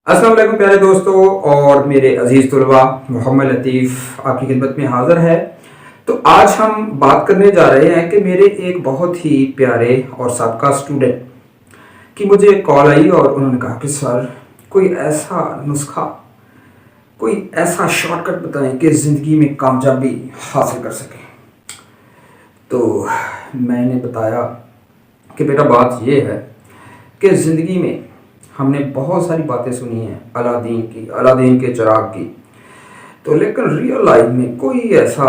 अस्सलाम वालेकुम प्यारे दोस्तों और मेरे अजीज़ तुलबा, मोहम्मद लतीफ़ आपकी खिदमत में हाज़िर है। तो आज हम बात करने जा रहे हैं कि मेरे एक बहुत ही प्यारे और साबका स्टूडेंट की मुझे कॉल आई और उन्होंने कहा कि सर कोई ऐसा नुस्खा, कोई ऐसा शॉर्टकट बताएं कि ज़िंदगी में कामयाबी हासिल कर सकें। तो मैंने बताया कि बेटा बात ये है कि ज़िंदगी में हमने बहुत सारी बातें सुनी हैं अलादीन के चिराग की, तो लेकिन रियल लाइफ में कोई ऐसा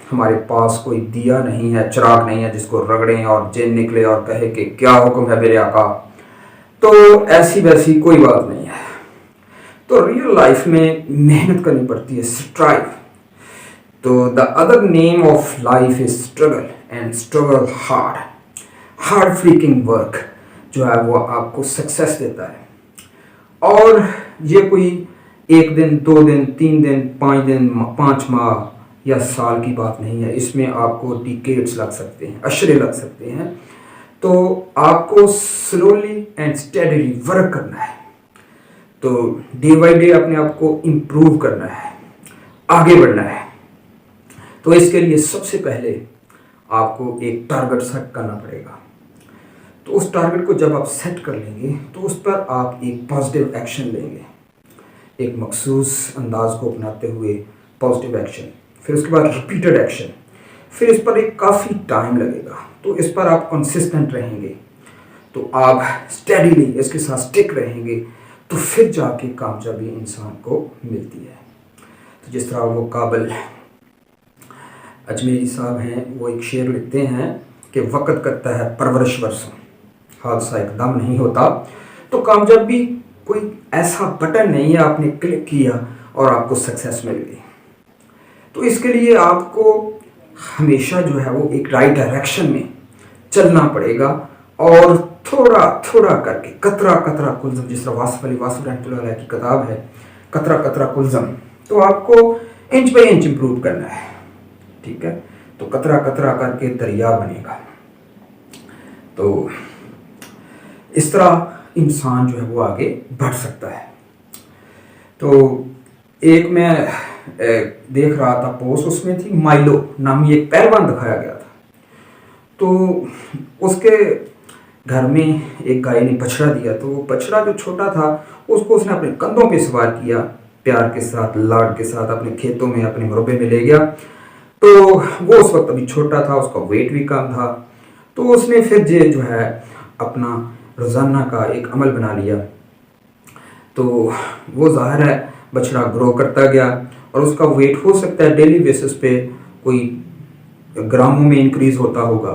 हमारे पास कोई दिया नहीं है, चिराग नहीं है जिसको रगड़ें और जिन निकले और कहे कि क्या हुक्म है मेरे आका। तो ऐसी वैसी कोई बात नहीं है। तो रियल लाइफ में मेहनत करनी पड़ती है, स्ट्राइव। तो the other name of life is struggle and struggle hard freaking work जो है वो आपको सक्सेस देता है। और ये कोई एक दिन, 2 दिन, 3 दिन, 5 दिन, 5 माह या साल की बात नहीं है। इसमें आपको डिकेड्स लग सकते हैं, अशरे लग सकते हैं। तो आपको स्लोली एंड स्टेडीली वर्क करना है। तो डे बाई डे अपने आप को इम्प्रूव करना है, आगे बढ़ना है। तो इसके लिए सबसे पहले आपको एक टारगेट सेट करना पड़ेगा। तो उस टारगेट को जब आप सेट कर लेंगे तो उस पर आप एक पॉजिटिव एक्शन लेंगे, एक मखसूस अंदाज को अपनाते हुए पॉजिटिव एक्शन, फिर उसके बाद रिपीटेड एक्शन, फिर इस पर एक काफ़ी टाइम लगेगा। तो इस पर आप कंसिस्टेंट रहेंगे, तो आप स्टेडीली इसके साथ स्टिक रहेंगे, तो फिर जाके कामयाबी इंसान को मिलती है। तो जिस तरह वो काबिल अजमेरी साहब हैं, वो एक शेर लिखते हैं कि वक़्त करता है परवरिश वर्षों, हादसा एकदम नहीं होता। तो कामयाबी कोई ऐसा बटन नहीं है आपने क्लिक किया और आपको सक्सेस मिल गई। तो इसके लिए आपको हमेशा जो है वो एक राइट डायरेक्शन में चलना पड़ेगा और थोड़ा थोड़ा करके कतरा कतरा कुलज़म, जिस तरह वासिफ अली वासिफ रहमतुल्लाह अलैह की किताब है कतरा कतरा कुलज़म, तो आपको इंच बाई इंच इम्प्रूव करना है। ठीक है, तो कतरा कतरा करके दरिया बनेगा। तो इस तरह इंसान जो है वो आगे बढ़ सकता है। तो एक मैं देख रहा था पोस्ट, उसमें थी माइलो नामी एक पहलवान दिखाया गया था। तो उसके घर में एक गाय ने बछड़ा दिया, तो वो बछड़ा जो छोटा था उसको उसने अपने कंधों पे सवार किया, प्यार के साथ, लाड के साथ अपने खेतों में, अपने मरबे में ले गया। तो वो उस वक्त अभी छोटा था, उसका वेट भी कम था। तो उसने फिर जो है अपना रोज़ाना का एक अमल बना लिया। तो वो ज़ाहिर है बछड़ा ग्रो करता गया और उसका वेट हो सकता है डेली बेसिस पे कोई ग्रामों में इंक्रीज़ होता होगा।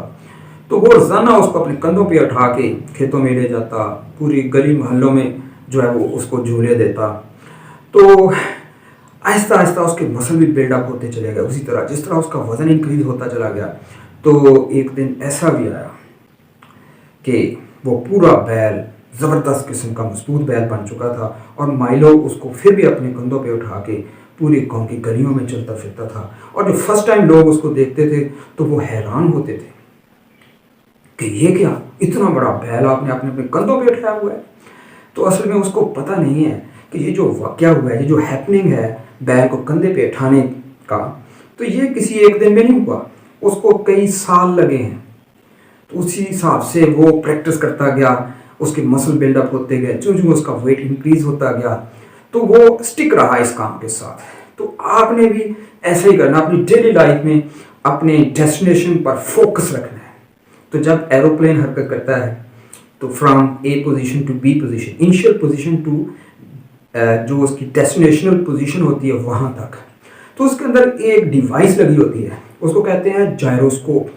तो वो रोज़ाना उसको अपने कंधों पे उठा के खेतों में ले जाता, पूरी गली मोहल्लों में जो है वो उसको झूले देता। तो आहिस्ता आहिस्ता उसके मसल भी बिल्डअप होते चले गए। उसी तरह जिस तरह उसका वज़न इंक्रीज़ होता चला गया, तो एक दिन ऐसा भी आया कि वो पूरा बैल ज़बरदस्त किस्म का मजबूत बैल बन चुका था और माइलो उसको फिर भी अपने कंधों पे उठा के पूरे गांव की गलियों में चलता फिरता था। और जो फर्स्ट टाइम लोग उसको देखते थे तो वो हैरान होते थे कि ये क्या, इतना बड़ा बैल आपने अपने अपने कंधों पे उठाया हुआ है। तो असल में उसको पता नहीं है कि ये जो वाक़या हुआ है, ये जो हैपनिंग है बैल को कंधे पे उठाने का, तो ये किसी एक दिन में नहीं हुआ, उसको कई साल लगे हैं। तो उसी हिसाब से वो प्रैक्टिस करता गया, उसके मसल बिल्डअप होते गए, जो उसका वेट इंक्रीज होता गया, तो वो स्टिक रहा इस काम के साथ। तो आपने भी ऐसा ही करना, अपनी डेली लाइफ में अपने डेस्टिनेशन पर फोकस रखना है। तो जब एरोप्लेन हरकत करता है तो from A position to B position, initial position to जो उसकी डेस्टिनेशनल पोजीशन होती है वहाँ तक, तो उसके अंदर एक डिवाइस लगी होती है, उसको कहते हैं जायरोस्कोप।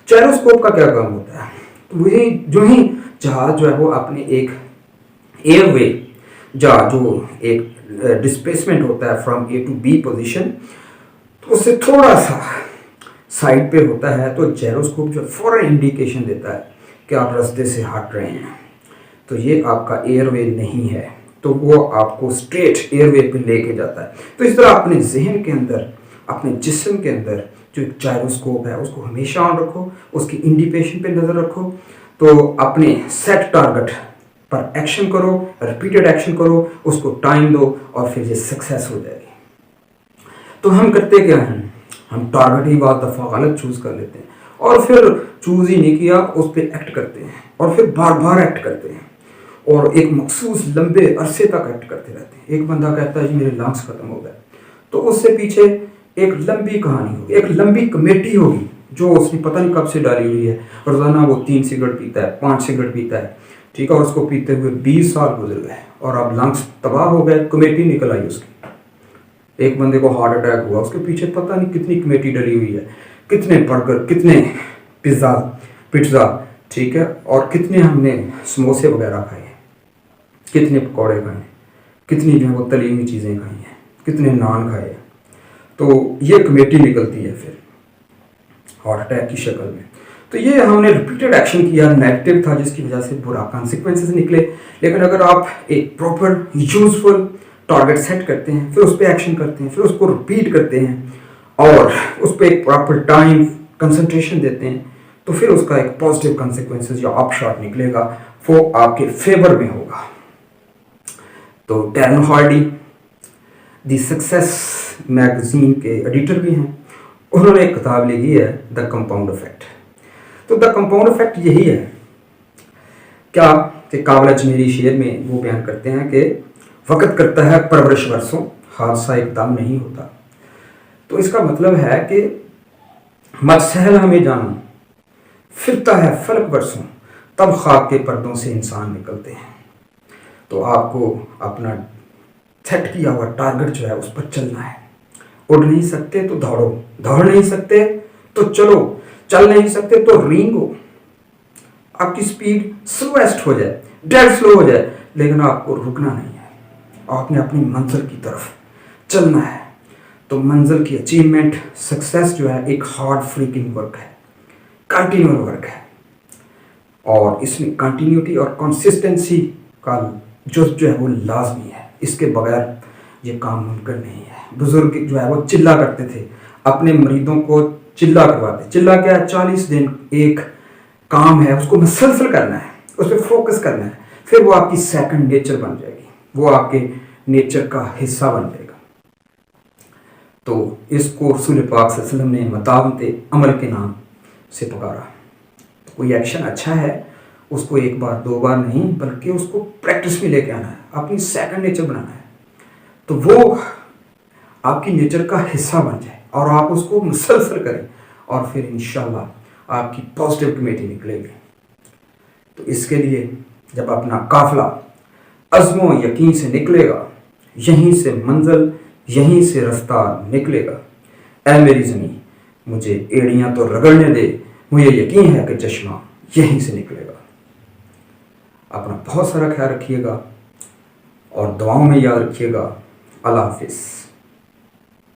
जायरोस्कोप का क्या काम होता है? तो वही जो ही जहाज जो है वो अपने एक एयरवे जहाज जो एक डिस्प्लेसमेंट होता है from A to B position, तो उससे थोड़ा सा साइड पे होता है, तो जायरोस्कोप जो फौरन इंडिकेशन देता है कि आप रास्ते से हट रहे हैं, तो ये आपका एयरवे नहीं है, तो वो आपको स्ट्रेट एयरवे पे लेके जाता है। तो इस तरह अपने जहन के अंदर, अपने जिस्म के अंदर जो एक जायरोस्कोप है उसको हमेशा ऑन रखो, उसकी इंडिकेशन पे नज़र रखो। तो अपने सेट टारगेट پر ایکشن کرو، ریپیٹڈ ایکشن کرو، اس کو ٹائم دو اور پھر یہ سکسیس ہو جائے گی۔ تو ہم کرتے کیا ہیں، ہم ٹارگٹ ہی بعض دفعہ غلط چوز کر لیتے ہیں اور پھر چوز ہی نہیں کیا اس پہ ایکٹ کرتے ہیں اور پھر بار بار ایکٹ کرتے ہیں اور ایک مخصوص لمبے عرصے تک ایکٹ کرتے رہتے ہیں۔ ایک بندہ کہتا ہے جی میرے لنگس ختم ہو گئے، تو اس سے پیچھے ایک لمبی کہانی ہوگی، ایک لمبی کمیٹی ہوگی جو اس نے پتہ نہیں کب سے ڈالی ہوئی ہے۔ روزانہ وہ 3 سگریٹ پیتا ہے، 5 سگریٹ پیتا ہے، ٹھیک ہے، اور اس کو پیتے ہوئے 20 سال گزر گئے اور اب لنگس تباہ ہو گئے، کمیٹی نکل آئی اس کی۔ ایک بندے کو ہارٹ اٹیک ہوا، اس کے پیچھے پتہ نہیں کتنی کمیٹی ڈلی ہوئی ہے، کتنے برگر، کتنے پزا، ٹھیک ہے، اور کتنے ہم نے سموسے وغیرہ کھائے ہیں، کتنے پکوڑے کھائے ہیں، کتنی جو ہے وہ تلی ہوئی چیزیں کھائی ہیں، کتنے نان کھائے ہیں۔ تو یہ کمیٹی نکلتی ہے پھر ہارٹ اٹیک کی شکل میں۔ تو یہ ہم نے ریپیٹڈ ایکشن کیا، نیگیٹو تھا جس کی وجہ سے برا کانسیکوینسز نکلے۔ لیکن اگر آپ ایک پراپر یوزفل ٹارگٹ سیٹ کرتے ہیں، پھر اس پہ ایکشن کرتے ہیں، پھر اس کو ریپیٹ کرتے ہیں اور اس پہ ایک پراپر ٹائم کنسنٹریشن دیتے ہیں، تو پھر اس کا ایک پازیٹیو کانسیکوینسز یا اپ شاٹ نکلے گا، وہ آپ کے فیور میں ہوگا۔ تو ڈیرن ہارڈی دی سکسیس میگزین کے ایڈیٹر بھی ہیں، انہوں نے ایک کتاب لکھی ہے دا کمپاؤنڈ افیکٹ۔ تو دا کمپاؤنڈ افیکٹ یہی ہے کیا کہ قابل اجمیری شعر میں وہ بیان کرتے ہیں کہ وقت کرتا ہے پرورش برسوں، حادثہ ایک دم نہیں ہوتا۔ تو اس کا مطلب ہے کہ مت سہل ہمیں جانا، پھرتا ہے فلک برسوں، تب خاک کے پردوں سے انسان نکلتے ہیں۔ تو آپ کو اپنا سیٹ کیا ہوا ٹارگٹ جو ہے اس پر چلنا ہے۔ اڑ نہیں سکتے تو دوڑو، دوڑ نہیں سکتے تو چلو، چل نہیں سکتے تو رینگو۔ آپ کی سپیڈ سلویسٹ ہو جائے، ڈیڈ سلو ہو جائے، لیکن آپ کو رکنا نہیں ہے، آپ نے اپنی منزل کی طرف چلنا ہے۔ تو منزل کی اچیومنٹ، سکسیس جو ہے ایک ہارڈ فریکنگ ورک ہے، کنٹینیو ورک ہے، اور اس میں کنٹینیوٹی اور کنسسٹنسی کا جو ہے وہ لازمی ہے، اس کے بغیر یہ کام ممکن نہیں ہے۔ بزرگ جو ہے وہ چلا کرتے تھے، اپنے مریدوں کو چلا کرواتے۔ چلا کیا ہے؟ 40 دن ایک کام ہے، اس کو مسلسل کرنا ہے، اس پہ فوکس کرنا ہے، پھر وہ آپ کی سیکنڈ نیچر بن جائے گی، وہ آپ کے نیچر کا حصہ بن جائے گا۔ تو اس کو رسول پاک صلی اللہ علیہ وسلم نے مداومت عمل کے نام سے پکارا۔ کوئی ایکشن اچھا ہے، اس کو ایک بار 2 بار نہیں بلکہ اس کو پریکٹس میں لے کے آنا ہے، اپنی سیکنڈ نیچر بنانا ہے، تو وہ آپ کی نیچر کا حصہ بن جائے اور آپ اس کو مسلسل کریں، اور پھر انشاءاللہ آپ کی پازیٹیو کمیٹی نکلے گی۔ تو اس کے لیے جب اپنا قافلہ عزم و یقین سے نکلے گا، یہیں سے منزل، یہیں سے رستہ نکلے گا۔ اے میری زمین مجھے ایڑیاں تو رگڑنے دے، مجھے یقین ہے کہ چشمہ یہیں سے نکلے گا۔ اپنا بہت سارا خیال رکھیے گا اور دعاؤں میں یاد رکھیے گا۔ اللہ حافظ۔